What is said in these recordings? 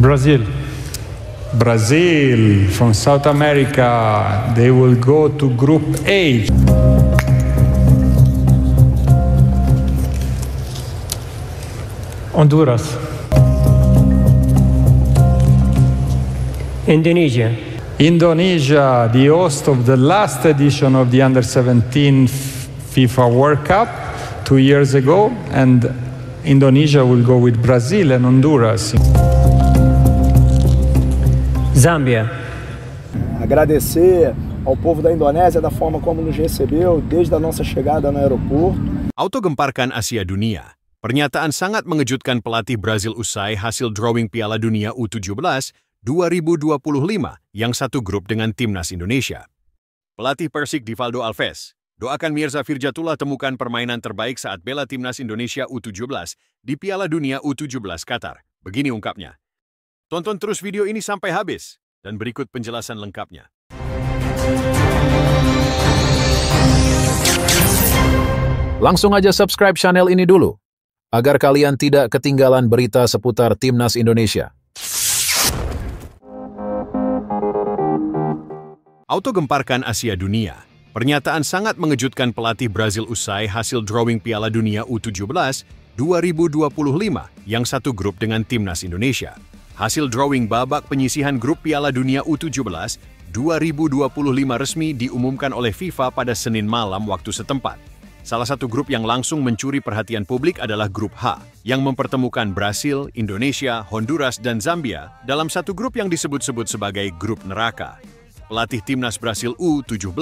Brazil. Brazil from South America, they will go to Group A. Honduras. Indonesia. Indonesia, the host of the last edition of the Under-17 FIFA World Cup 2 years ago, and Indonesia will go with Brazil and Honduras. Zâmbia. Agradecer ao povo da Indonésia da forma como nos recebeu desde a nossa chegada no aeroporto. Auto gemparkan Asia Dunia. Pernyataan sangat mengejutkan pelatih Brazil usai hasil drawing Piala Dunia U17 2025 yang satu grup dengan timnas Indonesia. Pelatih Persik Divaldo Alves, doakan Mirza Firjatullah temukan permainan terbaik saat bela timnas Indonesia U17 di Piala Dunia U17 Qatar. Begini ungkapnya. Tonton terus video ini sampai habis, dan berikut penjelasan lengkapnya. Langsung aja subscribe channel ini dulu, agar kalian tidak ketinggalan berita seputar Timnas Indonesia. Auto gemparkan Asia Dunia. Pernyataan sangat mengejutkan pelatih Brazil usai hasil drawing Piala Dunia U17 2025 yang satu grup dengan timnas Indonesia. Hasil drawing babak penyisihan grup Piala Dunia U17 2025 resmi diumumkan oleh FIFA pada Senin malam waktu setempat. Salah satu grup yang langsung mencuri perhatian publik adalah grup H, yang mempertemukan Brasil, Indonesia, Honduras, dan Zambia dalam satu grup yang disebut-sebut sebagai grup neraka. Pelatih timnas Brasil U17,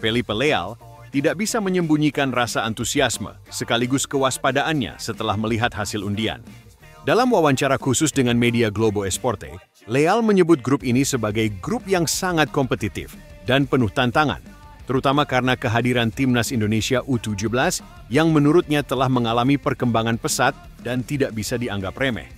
Felipe Leal, tidak bisa menyembunyikan rasa antusiasme sekaligus kewaspadaannya setelah melihat hasil undian. Dalam wawancara khusus dengan media Globo Esporte, Leal menyebut grup ini sebagai grup yang sangat kompetitif dan penuh tantangan, terutama karena kehadiran timnas Indonesia U17 yang menurutnya telah mengalami perkembangan pesat dan tidak bisa dianggap remeh.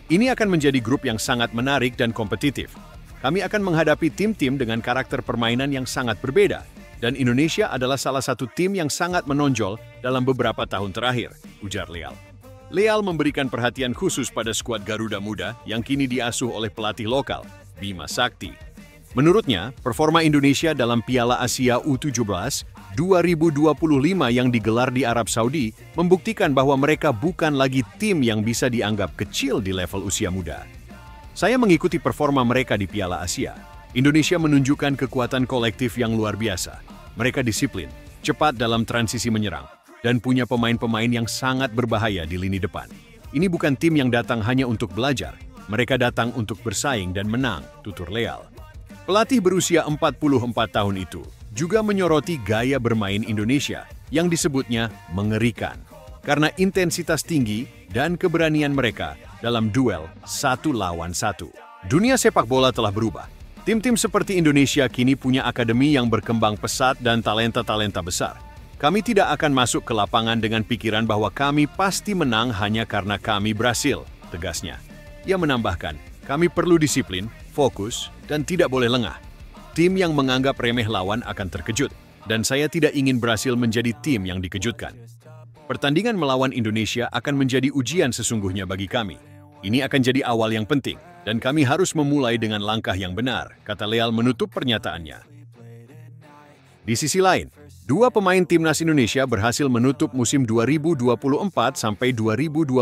Ini akan menjadi grup yang sangat menarik dan kompetitif. Kami akan menghadapi tim-tim dengan karakter permainan yang sangat berbeda, dan Indonesia adalah salah satu tim yang sangat menonjol dalam beberapa tahun terakhir, ujar Leal. Leal memberikan perhatian khusus pada skuad Garuda Muda yang kini diasuh oleh pelatih lokal, Bima Sakti. Menurutnya, performa Indonesia dalam Piala Asia U17 2025 yang digelar di Arab Saudi membuktikan bahwa mereka bukan lagi tim yang bisa dianggap kecil di level usia muda. Saya mengikuti performa mereka di Piala Asia. Indonesia menunjukkan kekuatan kolektif yang luar biasa. Mereka disiplin, cepat dalam transisi menyerang, dan punya pemain-pemain yang sangat berbahaya di lini depan. Ini bukan tim yang datang hanya untuk belajar, mereka datang untuk bersaing dan menang, tutur Leal. Pelatih berusia 44 tahun itu juga menyoroti gaya bermain Indonesia yang disebutnya mengerikan, karena intensitas tinggi dan keberanian mereka dalam duel 1 lawan 1. Dunia sepak bola telah berubah. Tim-tim seperti Indonesia kini punya akademi yang berkembang pesat dan talenta-talenta besar. Kami tidak akan masuk ke lapangan dengan pikiran bahwa kami pasti menang hanya karena kami berhasil, tegasnya. Ia menambahkan, kami perlu disiplin, fokus, dan tidak boleh lengah. Tim yang menganggap remeh lawan akan terkejut, dan saya tidak ingin berhasil menjadi tim yang dikejutkan. Pertandingan melawan Indonesia akan menjadi ujian sesungguhnya bagi kami. Ini akan jadi awal yang penting, dan kami harus memulai dengan langkah yang benar, kata Leal menutup pernyataannya. Di sisi lain, dua pemain timnas Indonesia berhasil menutup musim 2024 sampai 2025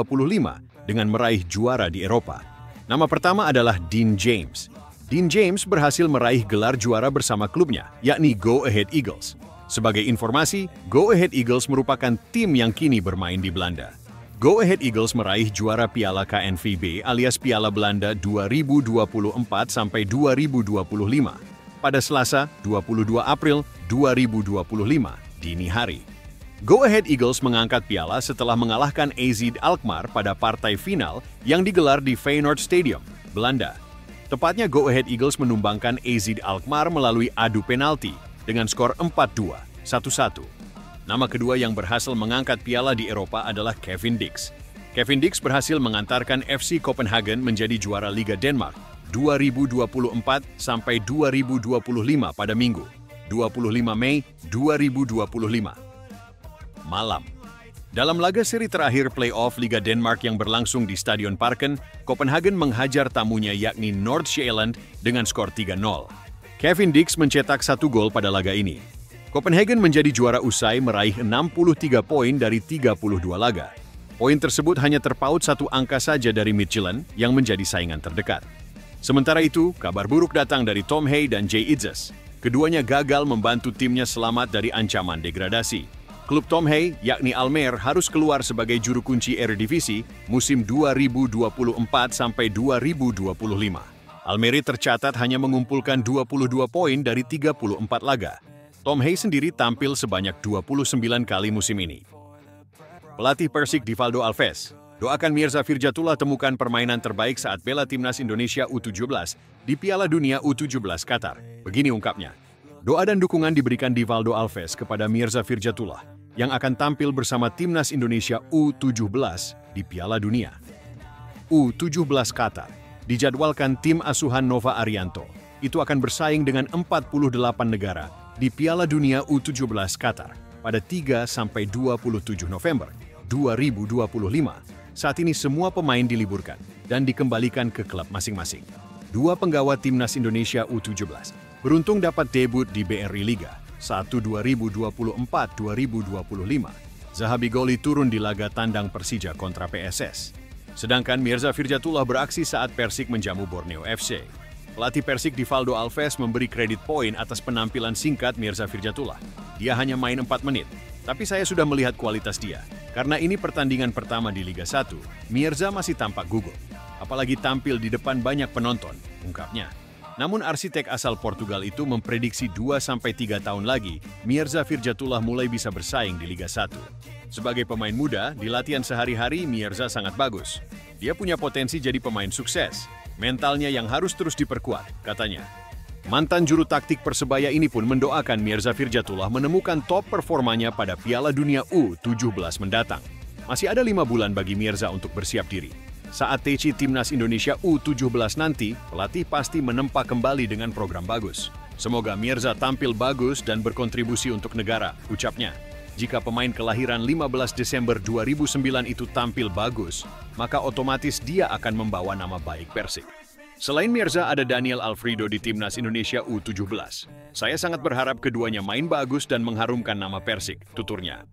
dengan meraih juara di Eropa. Nama pertama adalah Dean James. Dean James berhasil meraih gelar juara bersama klubnya, yakni Go Ahead Eagles. Sebagai informasi, Go Ahead Eagles merupakan tim yang kini bermain di Belanda. Go Ahead Eagles meraih juara Piala KNVB alias Piala Belanda 2024 sampai 2025. Pada Selasa, 22 April 2025, dini hari. Go Ahead Eagles mengangkat piala setelah mengalahkan AZ Alkmaar pada partai final yang digelar di Feyenoord Stadium, Belanda. Tepatnya Go Ahead Eagles menumbangkan AZ Alkmaar melalui adu penalti dengan skor 4-2, 1-1. Nama kedua yang berhasil mengangkat piala di Eropa adalah Kevin Dix. Kevin Dix berhasil mengantarkan FC Copenhagen menjadi juara Liga Denmark 2024 sampai 2025 pada Minggu, 25 Mei 2025. Malam. Dalam laga seri terakhir play-off Liga Denmark yang berlangsung di Stadion Parken, Copenhagen menghajar tamunya yakni Nordsjælland dengan skor 3-0. Kevin Dix mencetak 1 gol pada laga ini. Copenhagen menjadi juara usai meraih 63 poin dari 32 laga. Poin tersebut hanya terpaut 1 angka saja dari Midtjylland yang menjadi saingan terdekat. Sementara itu, kabar buruk datang dari Tom Hay dan Jay Idzes. Keduanya gagal membantu timnya selamat dari ancaman degradasi. Klub Tom Hay, yakni Almere, harus keluar sebagai juru kunci Eredivisie musim 2024-2025. Almere tercatat hanya mengumpulkan 22 poin dari 34 laga. Tom Hay sendiri tampil sebanyak 29 kali musim ini. Pelatih Persik Divaldo Alves, doakan Mirza Firjatullah temukan permainan terbaik saat bela timnas Indonesia U17 di Piala Dunia U17 Qatar. Begini ungkapnya. Doa dan dukungan diberikan Divaldo Alves kepada Mirza Firjatullah yang akan tampil bersama timnas Indonesia U17 di Piala Dunia. U17 Qatar dijadwalkan tim asuhan Nova Arianto itu akan bersaing dengan 48 negara di Piala Dunia U17 Qatar pada 3-27 November 2025. Saat ini semua pemain diliburkan dan dikembalikan ke klub masing-masing. 2 penggawa timnas Indonesia U17 beruntung dapat debut di BRI Liga 1 2024-2025. Zahabi Goli turun di laga tandang Persija kontra PSS. Sedangkan Mirza Firjatullah beraksi saat Persik menjamu Borneo FC. Pelatih Persik Divaldo Alves memberi kredit poin atas penampilan singkat Mirza Firjatullah. Dia hanya main 4 menit, tapi saya sudah melihat kualitas dia. Karena ini pertandingan pertama di Liga 1, Mirza masih tampak gugup. Apalagi tampil di depan banyak penonton, ungkapnya. Namun arsitek asal Portugal itu memprediksi 2-3 tahun lagi, Mirza Firjatullah mulai bisa bersaing di Liga 1. Sebagai pemain muda, di latihan sehari-hari Mirza sangat bagus. Dia punya potensi jadi pemain sukses. Mentalnya yang harus terus diperkuat, katanya. Mantan juru taktik Persebaya ini pun mendoakan Mirza Firjatullah menemukan top performanya pada Piala Dunia U17 mendatang. Masih ada 5 bulan bagi Mirza untuk bersiap diri. Saat TC Timnas Indonesia U17 nanti, pelatih pasti menempa kembali dengan program bagus. Semoga Mirza tampil bagus dan berkontribusi untuk negara, ucapnya. Jika pemain kelahiran 15 Desember 2009 itu tampil bagus, maka otomatis dia akan membawa nama baik Persik. Selain Mirza, ada Daniel Alfredo di Timnas Indonesia U17. Saya sangat berharap keduanya main bagus dan mengharumkan nama Persik, tuturnya.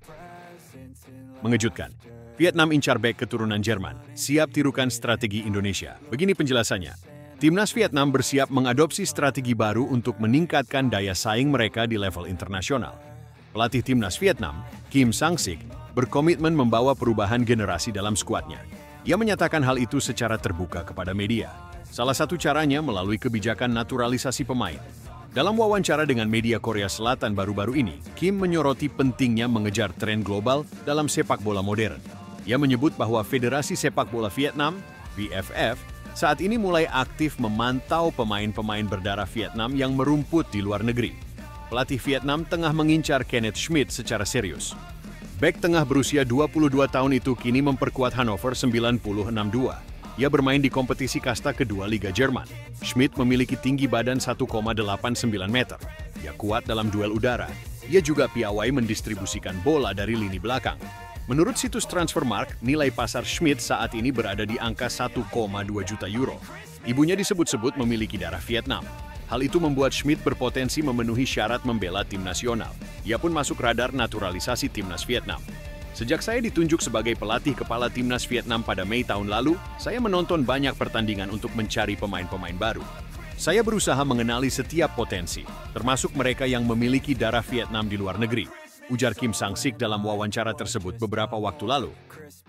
Mengejutkan. Vietnam incar bek keturunan Jerman, siap tirukan strategi Indonesia. Begini penjelasannya. Timnas Vietnam bersiap mengadopsi strategi baru untuk meningkatkan daya saing mereka di level internasional. Pelatih Timnas Vietnam, Kim Sang-sik, berkomitmen membawa perubahan generasi dalam skuadnya. Ia menyatakan hal itu secara terbuka kepada media. Salah satu caranya melalui kebijakan naturalisasi pemain. Dalam wawancara dengan media Korea Selatan baru-baru ini, Kim menyoroti pentingnya mengejar tren global dalam sepak bola modern. Ia menyebut bahwa Federasi Sepak Bola Vietnam, VFF, saat ini mulai aktif memantau pemain-pemain berdarah Vietnam yang merumput di luar negeri. Pelatih Vietnam tengah mengincar Kenneth Schmidt secara serius. Bek tengah berusia 22 tahun itu kini memperkuat Hannover 96-2. Ia bermain di kompetisi kasta kedua Liga Jerman. Schmidt memiliki tinggi badan 1,89 meter. Ia kuat dalam duel udara. Ia juga piawai mendistribusikan bola dari lini belakang. Menurut situs Transfermarkt, nilai pasar Schmidt saat ini berada di angka 1,2 juta euro. Ibunya disebut-sebut memiliki darah Vietnam. Hal itu membuat Schmidt berpotensi memenuhi syarat membela tim nasional. Ia pun masuk radar naturalisasi timnas Vietnam. Sejak saya ditunjuk sebagai pelatih kepala timnas Vietnam pada Mei tahun lalu, saya menonton banyak pertandingan untuk mencari pemain-pemain baru. Saya berusaha mengenali setiap potensi, termasuk mereka yang memiliki darah Vietnam di luar negeri, ujar Kim Sang-sik dalam wawancara tersebut beberapa waktu lalu.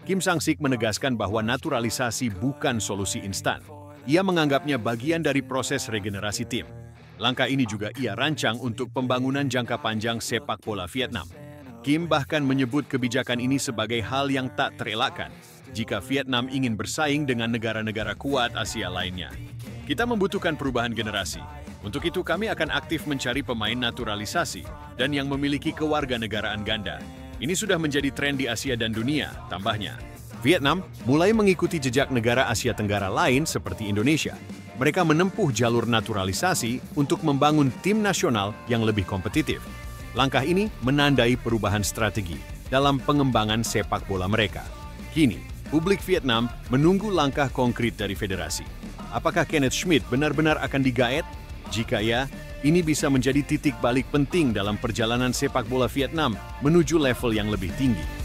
Kim Sang-sik menegaskan bahwa naturalisasi bukan solusi instan. Ia menganggapnya bagian dari proses regenerasi tim. Langkah ini juga ia rancang untuk pembangunan jangka panjang sepak bola Vietnam. Kim bahkan menyebut kebijakan ini sebagai hal yang tak terelakkan jika Vietnam ingin bersaing dengan negara-negara kuat Asia lainnya. Kita membutuhkan perubahan generasi. Untuk itu kami akan aktif mencari pemain naturalisasi dan yang memiliki kewarganegaraan ganda. Ini sudah menjadi tren di Asia dan dunia, tambahnya. Vietnam mulai mengikuti jejak negara Asia Tenggara lain seperti Indonesia. Mereka menempuh jalur naturalisasi untuk membangun tim nasional yang lebih kompetitif. Langkah ini menandai perubahan strategi. dalam pengembangan sepak bola mereka. Kini, publik Vietnam menunggu langkah konkret dari federasi. Apakah Kenneth Schmidt benar-benar akan digaet? Jika ya, ini bisa menjadi titik balik penting dalam perjalanan sepak bola Vietnam menuju level yang lebih tinggi.